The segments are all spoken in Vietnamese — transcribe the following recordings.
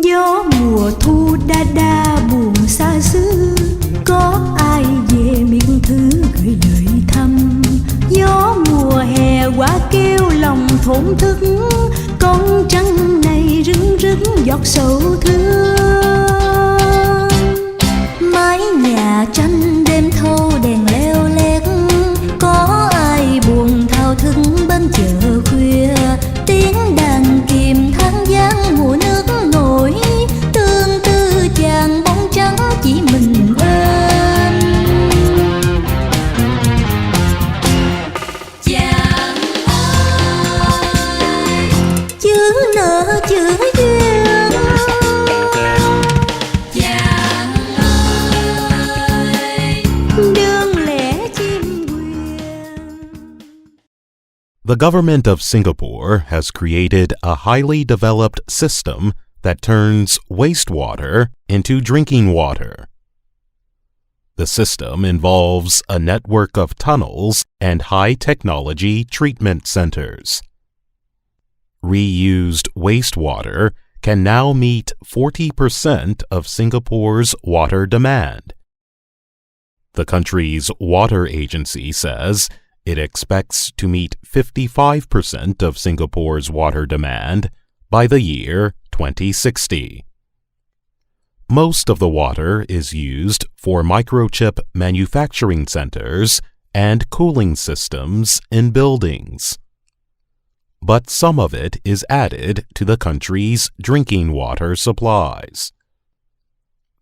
Gió mùa thu đa đa buồn xa xứ, có ai về miền thứ gửi lời thăm. Gió mùa hè quả kêu lòng thổn thức, con trăng này rưng rưng giọt sầu thương. Mái nhà tranh đêm thâu đèn leo lét, có ai buồn thao thức bên chợ khuya. Tiếng đàn kìm tháng giang mùa nước nổi, tương tư chàng bóng trắng chỉ mình bên. Chàng ơi, chữ nợ chữ duyên. Chàng ơi, đơn lẻ chim quyền. The government of Singapore has created a highly developed system that turns wastewater into drinking water. The system involves a network of tunnels and high-technology treatment centers. Reused wastewater can now meet 40% of Singapore's water demand. The country's water agency says it expects to meet 55% of Singapore's water demand by the year 2060. Most of the water is used for microchip manufacturing centers and cooling systems in buildings. But some of it is added to the country's drinking water supplies.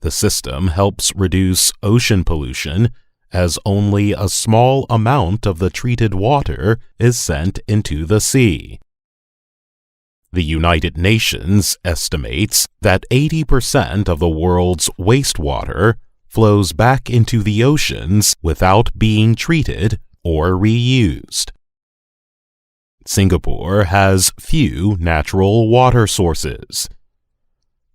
The system helps reduce ocean pollution, as only a small amount of the treated water is sent into the sea. The United Nations estimates that 80% of the world's wastewater flows back into the oceans without being treated or reused. Singapore has few natural water sources.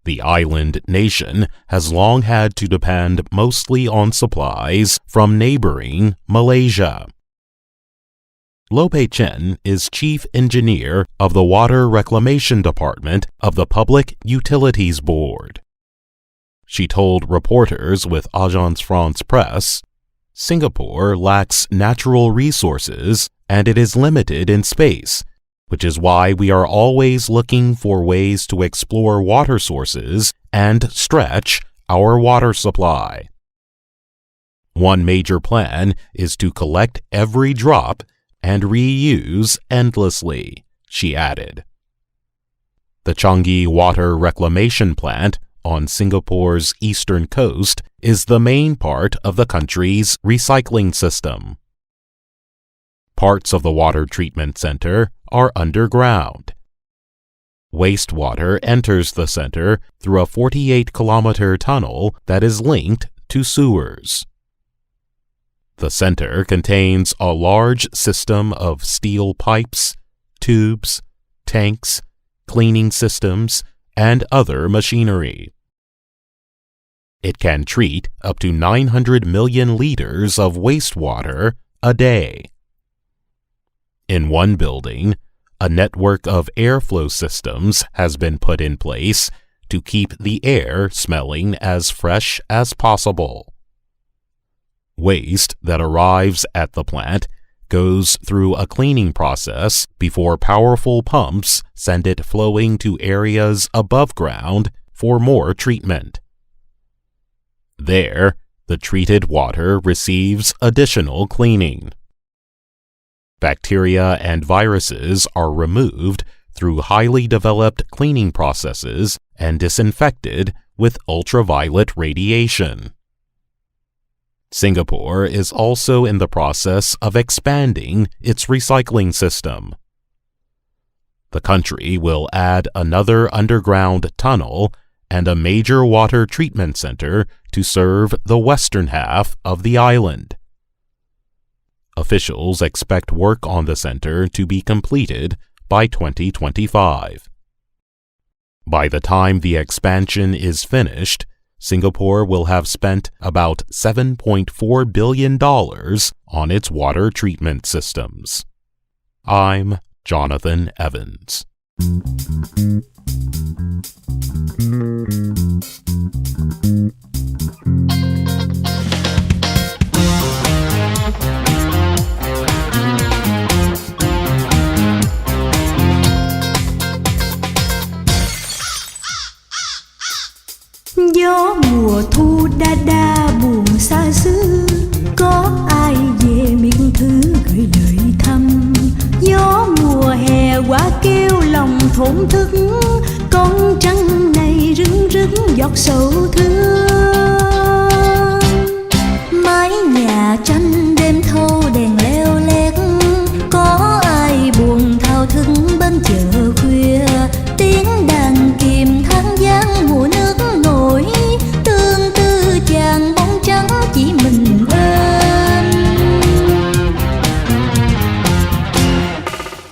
The island nation has long had to depend mostly on supplies from neighboring Malaysia. Lope Chen is chief engineer of the Water Reclamation Department of the Public Utilities Board. She told reporters with Agence France-Presse, Singapore lacks natural resources and it is limited in space, which is why we are always looking for ways to explore water sources and stretch our water supply. One major plan is to collect every drop and reuse endlessly, she added. The Changi Water Reclamation Plant on Singapore's eastern coast is the main part of the country's recycling system. Parts of the water treatment center are underground. Wastewater enters the center through a 48-kilometer tunnel that is linked to sewers. The center contains a large system of steel pipes, tubes, tanks, cleaning systems, and other machinery. It can treat up to 900 million liters of wastewater a day. In one building, a network of airflow systems has been put in place to keep the air smelling as fresh as possible. Waste that arrives at the plant goes through a cleaning process before powerful pumps send it flowing to areas above ground for more treatment. There, the treated water receives additional cleaning. Bacteria and viruses are removed through highly developed cleaning processes and disinfected with ultraviolet radiation. Singapore is also in the process of expanding its recycling system. The country will add another underground tunnel and a major water treatment center to serve the western half of the island. Officials expect work on the center to be completed by 2025. By the time the expansion is finished, Singapore will have spent about $7.4 billion on its water treatment systems. I'm Jonathan Evans. Gió mùa thu đa đa buồn xa xứ, có ai về miền thứ gửi lời thăm. Gió mùa hè quả kêu lòng thổn thức, con trăng này rưng rưng giọt sầu thương. Mái nhà tranh đêm thâu đèn leo lét, có ai buồn thao thức bên chợ khuya. Tiếng đàn kìm than vang mùa nước nổi, tương tư chàng bóng trắng chỉ mình bên.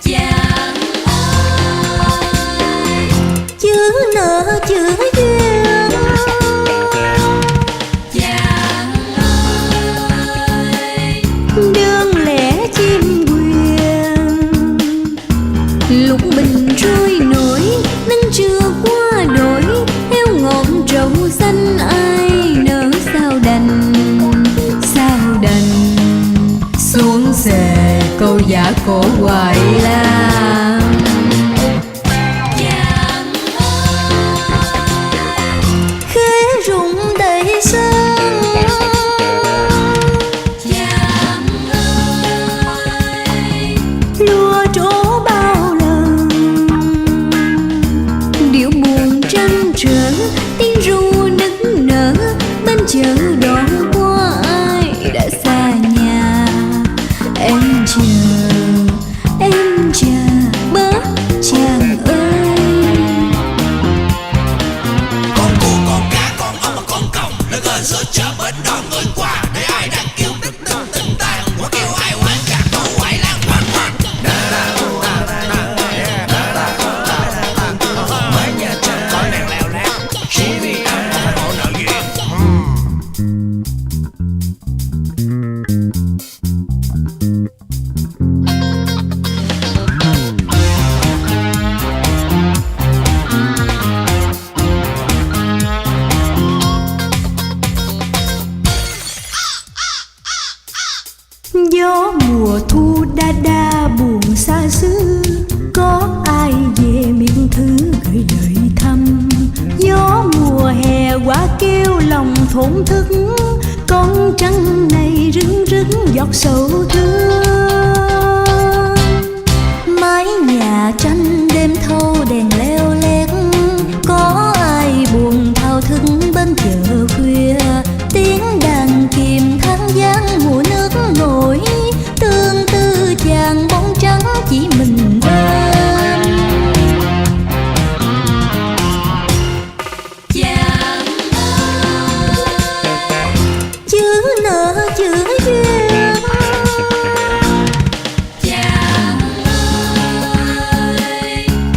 Chàng ơi, chữ nợ chữ duyên. Chàng ơi, đơn lẻ chim quyền. Lục bình trôi nổi, nắng chưa qua đổi. Heo ngọn trầu xanh ai nỡ sao đành, sao đành. Xuống xề câu giả cổ hoài la. Chàng ơi, khế rụng đầy sân. Chàng ơi, lúa trổ bao lần. Điệu buồn trăn trở, tiếng ru nức nở. Bên chợ đoạn qua ai đã xa nhà. Em chờ bớt chàng ơi. Con cua, con cá, con ốc và con còng, nó gần giữa chợ bến đón người qua. Để ai đang kêu đứt đứt tình tàn, quá kêu ai quán cả câu hoài lan hoang hoang. Mấy nhà tranh có đèn leo lét, chỉ vì ai có nợ duyên. Gió mùa thu đa đa buồn xa xứ, có ai về miền thứ gửi lời thăm. Gió mùa hè quả kêu lòng thổn thức, con trăng này rưng rưng giọt sầu thương. Mái nhà tranh đêm thâu đèn leo lét, có ai buồn thao thức bên chợ khuya. Tiếng đàn kìm than vang mùa nước nổi, tương tư chàng bóng trắng chỉ mình bên. Chàng ơi, chữ nợ chữ duyên. Chàng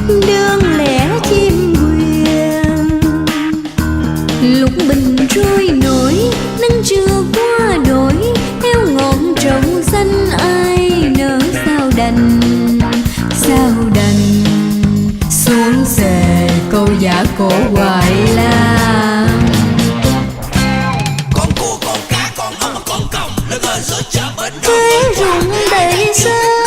ơi, đơn lẻ chim quyền. Lục bình trôi nổi, nắng chưa qua đổi. Heo ngọn trầu xanh ai nỡ sao đành, sao đành. Xuống xề câu giả cổ hoài la. Con cua, con cá, con ốc và con còng, nó gần giữa chợ bến đón Khế người qua. rụng đầy sân.